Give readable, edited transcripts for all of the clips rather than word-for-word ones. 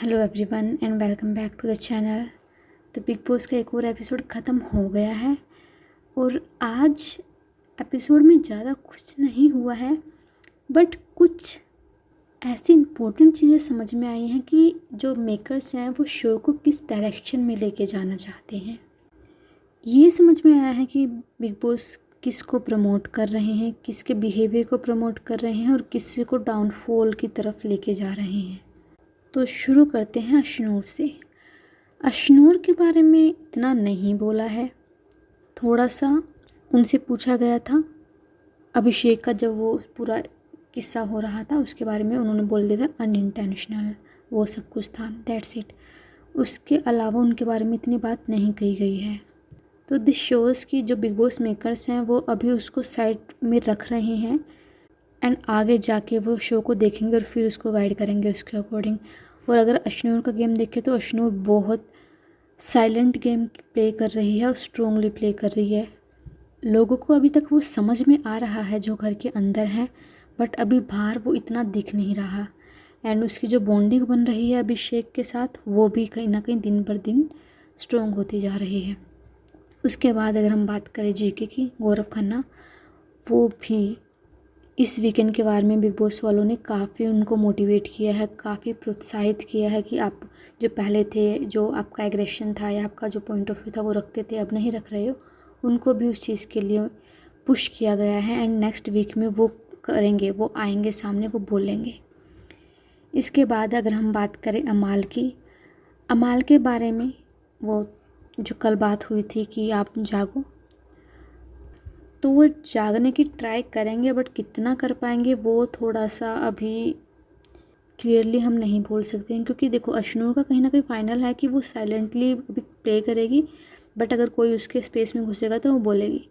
Hello everyone and welcome back to the channel. तो बिग बॉस का एक और एपिसोड ख़त्म हो गया है और आज एपिसोड में ज़्यादा कुछ नहीं हुआ है, बट कुछ ऐसी इम्पोर्टेंट चीज़ें समझ में आई हैं कि जो मेकर्स हैं वो शो को किस डायरेक्शन में लेके जाना चाहते हैं। ये समझ में आया है कि बिग बॉस किसको प्रमोट कर रहे हैं, किसके बिहेवियर को प्रमोट कर रहे हैं और किसी को डाउनफॉल की तरफ लेके जा रहे हैं। तो शुरू करते हैं अशनूर से। अशनूर के बारे में इतना नहीं बोला है, थोड़ा सा उनसे पूछा गया था अभिषेक का, जब वो पूरा किस्सा हो रहा था उसके बारे में उन्होंने बोल दिया था अनइंटेंशनल, वो सब कुछ था, दैट्स इट। उसके अलावा उनके बारे में इतनी बात नहीं कही गई है। तो दिस शोज़ की जो बिग बॉस मेकर्स हैं वो अभी उसको साइड में रख रहे हैं एंड आगे जाके वो शो को देखेंगे और फिर उसको गाइड करेंगे उसके अकॉर्डिंग। और अगर अशनूर का गेम देखें तो अशनूर बहुत साइलेंट गेम प्ले कर रही है और स्ट्रोंगली प्ले कर रही है। लोगों को अभी तक वो समझ में आ रहा है जो घर के अंदर है, बट अभी बाहर वो इतना दिख नहीं रहा। एंड उसकी जो बॉन्डिंग बन रही है अभिषेक के साथ वो भी कहीं ना कहीं दिन पर दिन स्ट्रोंग होती जा रही है। उसके बाद अगर हम बात करें जीके की, गौरव खन्ना, वो भी इस वीकेंड के बारे में बिग बॉस वालों ने काफ़ी उनको मोटिवेट किया है, काफ़ी प्रोत्साहित किया है कि आप जो पहले थे, जो आपका एग्रेशन था या आपका जो पॉइंट ऑफ व्यू था वो रखते थे, अब नहीं रख रहे हो, उनको भी उस चीज़ के लिए पुश किया गया है। एंड नेक्स्ट वीक में वो करेंगे, वो आएंगे सामने, वो बोलेंगे। इसके बाद अगर हम बात करें अमाल की, अमाल के बारे में वो जो कल बात हुई थी कि आप जागो, तो वो जागने की ट्राई करेंगे, बट कितना कर पाएंगे वो थोड़ा सा अभी क्लियरली हम नहीं बोल सकते हैं। क्योंकि देखो अशनूर का कहीं ना कहीं फाइनल है कि वो साइलेंटली अभी प्ले करेगी, बट अगर कोई उसके स्पेस में घुसेगा तो वो बोलेगी।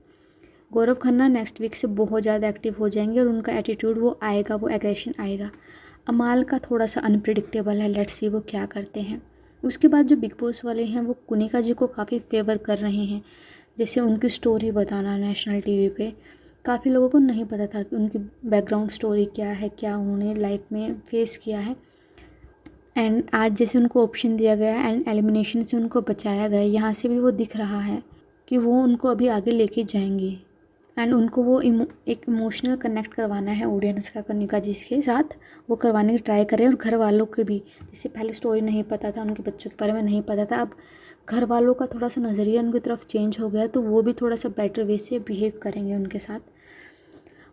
गौरव खन्ना नेक्स्ट वीक से बहुत ज़्यादा एक्टिव हो जाएंगे और उनका एटीट्यूड वो आएगा, वो एग्रेशन आएगा। अमाल का थोड़ा सा अनप्रिडिक्टेबल है, लेट्स सी वो क्या करते हैं। उसके बाद जो बिग बॉस वाले हैं वो कुनिका जी को काफ़ी फेवर कर रहे हैं, जैसे उनकी स्टोरी बताना नेशनल टीवी पे। काफ़ी लोगों को नहीं पता था कि उनकी बैकग्राउंड स्टोरी क्या है, क्या उन्होंने लाइफ में फेस किया है। एंड आज जैसे उनको ऑप्शन दिया गया एंड एलिमिनेशन से उनको बचाया गया, यहाँ से भी वो दिख रहा है कि वो उनको अभी आगे लेके जाएंगे। एंड उनको वो एक इमोशनल कनेक्ट करवाना है ऑडियंस का कनिका जी के साथ, वो करवाने की ट्राई करें। और घर वालों के भी, जैसे पहले स्टोरी नहीं पता था, उनके बच्चों के बारे में नहीं पता था, अब घर वालों का थोड़ा सा नज़रिया उनकी तरफ चेंज हो गया, तो वो भी थोड़ा सा बेटर वे से बिहेव करेंगे उनके साथ।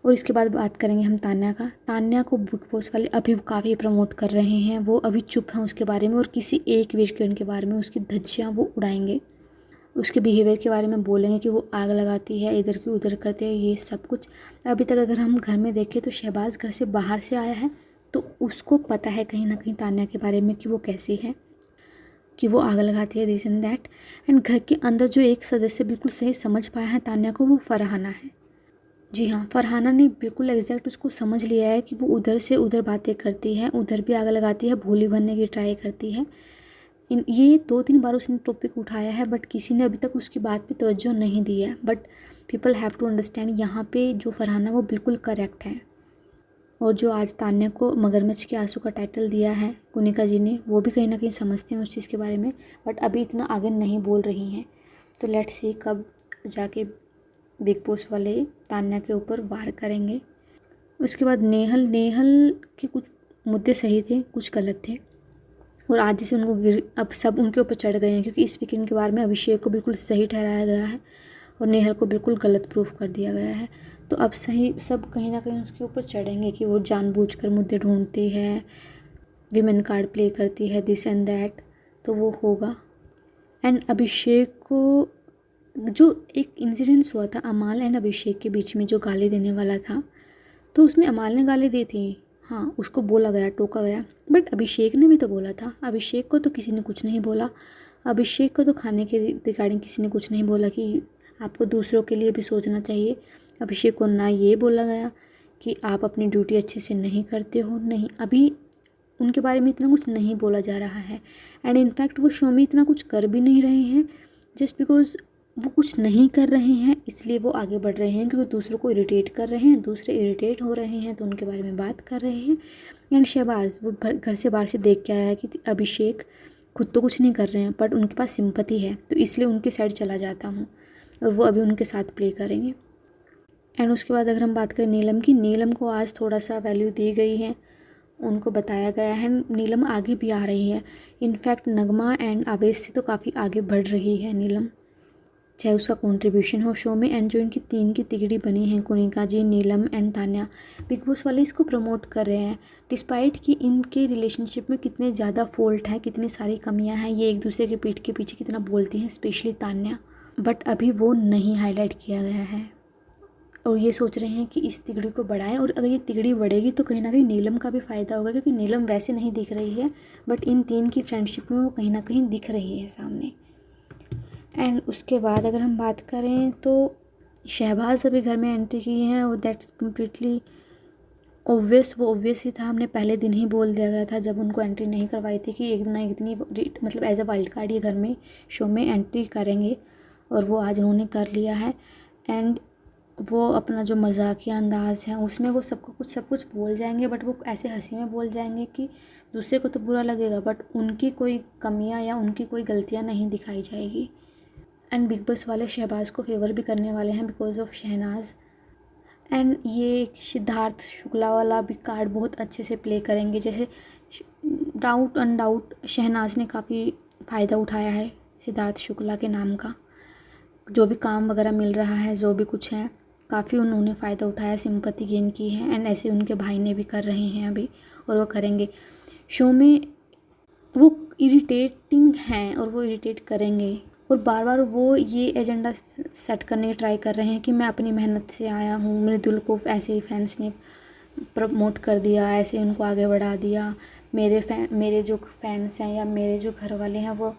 और इसके बाद बात करेंगे हम तान्या का। तान्या को बिग बॉस वाले अभी काफ़ी प्रमोट कर रहे हैं, वो अभी चुप हैं उसके बारे में, और किसी एक वीकेंड के बारे में उसकी धज्जियाँ वो उड़ाएंगे, उसके बिहेवियर के बारे में बोलेंगे कि वो आग लगाती है, इधर की उधर करते हैं, ये सब कुछ। अभी तक अगर हम घर में देखें तो शहबाज घर से बाहर से आया है, तो उसको पता है कहीं ना कहीं तान्या के बारे में कि वो कैसी है, कि वो आग लगाती है, दिस एंड दैट। एंड घर के अंदर जो एक सदस्य बिल्कुल सही समझ पाया है तान्या को, वो फरहाना है। जी हाँ, फरहाना ने बिल्कुल एग्जैक्ट उसको समझ लिया है कि वो उधर से उधर बातें करती है, उधर भी आग लगाती है, भोली बनने की ट्राई करती है। ये 2-3 बार उसने टॉपिक उठाया है, बट किसी ने अभी तक उसकी बात पे तवज्जो नहीं दी है। But people have to understand, यहाँ पे जो फरहाना वो बिल्कुल करेक्ट है। और जो आज तान्या को मगरमच्छ के आंसू का टाइटल दिया है कुनिका जी ने, वो भी कहीं ना कहीं समझते हैं उस चीज़ के बारे में, बट अभी इतना आगे नहीं बोल रही हैं। तो लेट्स सी कब जाके बिग बॉस वाले तान्या के ऊपर वार करेंगे। उसके बाद नेहल के कुछ मुद्दे सही थे, कुछ गलत थे, और आज जैसे उनको अब सब उनके ऊपर चढ़ गए हैं, क्योंकि इस वीकेंड के बारे में अभिषेक को बिल्कुल सही ठहराया गया है और नेहल को बिल्कुल गलत प्रूफ कर दिया गया है। तो अब सही सब कहीं ना कहीं उसके ऊपर चढ़ेंगे कि वो जानबूझकर मुद्दे ढूंढती है, विमेन कार्ड प्ले करती है, दिस एंड दैट, तो वो होगा। एंड अभिषेक को जो एक इंसिडेंस हुआ था अमाल एंड अभिषेक के बीच में, जो गाली देने वाला था, तो उसमें अमाल ने गाली दी थी, हाँ उसको बोला गया, टोका गया, बट अभिषेक ने भी तो बोला था। अभिषेक को तो किसी ने कुछ नहीं बोला। अभिषेक को तो खाने के रिगार्डिंग किसी ने कुछ नहीं बोला कि आपको दूसरों के लिए भी सोचना चाहिए। अभिषेक को ना ये बोला गया कि आप अपनी ड्यूटी अच्छे से नहीं करते हो, नहीं, अभी उनके बारे में इतना कुछ नहीं बोला जा रहा है। एंड इनफैक्ट वो शो में इतना कुछ कर भी नहीं रहे हैं, जस्ट बिकॉज वो कुछ नहीं कर रहे हैं इसलिए वो आगे बढ़ रहे हैं, क्योंकि दूसरों को इरिटेट कर रहे हैं, दूसरे इरिटेट हो रहे हैं तो उनके बारे में बात कर रहे हैं। एंड शहबाज वो घर से बाहर से देख के आया है कि अभिषेक खुद तो कुछ नहीं कर रहे हैं बट उनके पास सिंपैथी है, तो इसलिए उनके साइड चला जाता हूँ, और वो अभी उनके साथ प्ले करेंगे। एंड उसके बाद अगर हम बात करें नीलम की, नीलम को आज थोड़ा सा वैल्यू दी गई है, उनको बताया गया है, नीलम आगे भी आ रही है। इनफैक्ट नगमा एंड आवेश से तो काफ़ी आगे बढ़ रही है नीलम, चाहे उसका कंट्रीब्यूशन हो शो में। एंड जो इनकी 3 की तिगड़ी बनी है, कुनिका जी, नीलम एंड तान्या, बिग बॉस वाले इसको प्रमोट कर रहे हैं डिस्पाइट कि इनके रिलेशनशिप में कितने ज़्यादा फॉल्ट हैं, कितनी सारी कमियां हैं, ये एक दूसरे के पीठ के पीछे कितना बोलती हैं, स्पेशली तान्या, बट अभी वो नहीं हाईलाइट किया गया है। और ये सोच रहे हैं कि इस तिगड़ी को बढ़ाएं, और अगर ये तिगड़ी बढ़ेगी तो कहीं ना कहीं नीलम का भी फ़ायदा होगा, क्योंकि नीलम वैसे नहीं दिख रही है बट इन 3 की फ्रेंडशिप में वो कहीं ना कहीं दिख रही है सामने। एंड उसके बाद अगर हम बात करें तो शहबाज अभी घर में एंट्री की है, और दैट्स कम्प्लीटली ऑब्वियस, वो ऑब्वियस ही था, हमने पहले दिन ही बोल दिया गया था जब उनको एंट्री नहीं करवाई थी कि एक ना एक दिन मतलब एज अ वाइल्ड कार्ड ये घर में शो में एंट्री करेंगे, और वो आज उन्होंने कर लिया है। एंड वो अपना जो मजाकिया अंदाज़ है उसमें वो सब कुछ बोल जाएंगे, बट वो ऐसे हंसी में बोल जाएंगे कि दूसरे को तो बुरा लगेगा, बट उनकी कोई कमियां या उनकी कोई गलतियां नहीं दिखाई जाएगी। एंड बिग बॉस वाले शहबाज को फेवर भी करने वाले हैं बिकॉज ऑफ शहनाज। एंड ये सिद्धार्थ शुक्ला वाला भी कार्ड बहुत अच्छे से प्ले करेंगे, जैसे डाउट अनडाउट शहनाज ने काफ़ी फ़ायदा उठाया है सिद्धार्थ शुक्ला के नाम का, जो भी काम वगैरह मिल रहा है, जो भी कुछ है, काफ़ी उन्होंने फ़ायदा उठाया, सिंपैथी गेन की है। एंड ऐसे उनके भाई ने भी कर रहे हैं अभी, और वो करेंगे। शो में वो इरिटेटिंग हैं और वो इरिटेट करेंगे, और बार बार वो ये एजेंडा सेट करने की ट्राई कर रहे हैं कि मैं अपनी मेहनत से आया हूँ, मृदुल को ऐसे ही फैंस ने प्रमोट कर दिया, ऐसे उनको आगे बढ़ा दिया, मेरे जो फैंस हैं या मेरे जो घर वाले हैं वो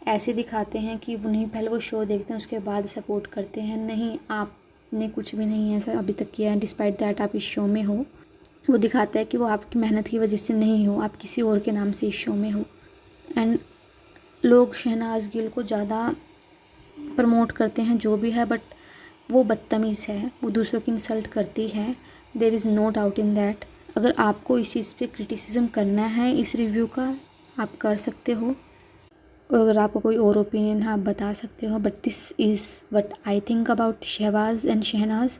ऐसे दिखाते हैं कि उन्हीं पहले वो शो देखते हैं उसके बाद सपोर्ट करते हैं। नहीं, आपने कुछ भी नहीं ऐसा अभी तक किया है, डिस्पाइट दैट आप इस शो में हो। वो दिखाता है कि वो आपकी मेहनत की वजह से नहीं हो, आप किसी और के नाम से इस शो में हो। एंड लोग शहनाज गिल को ज़्यादा प्रमोट करते हैं जो भी है, बट वो बदतमीज़ है, वो दूसरों की इंसल्ट करती है, there is no doubt in that. अगर आपको इस चीज़ पे क्रिटिसिज्म करना है इस रिव्यू का, आप कर सकते हो, और अगर आपको कोई और ओपिनियन है आप बता सकते हो, but this is what I think about Shehbaz and Shehnaaz.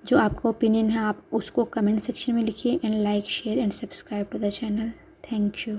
जो आपका ओपिनियन है आप उसको कमेंट सेक्शन में लिखिए, and like share and subscribe to the channel. Thank you.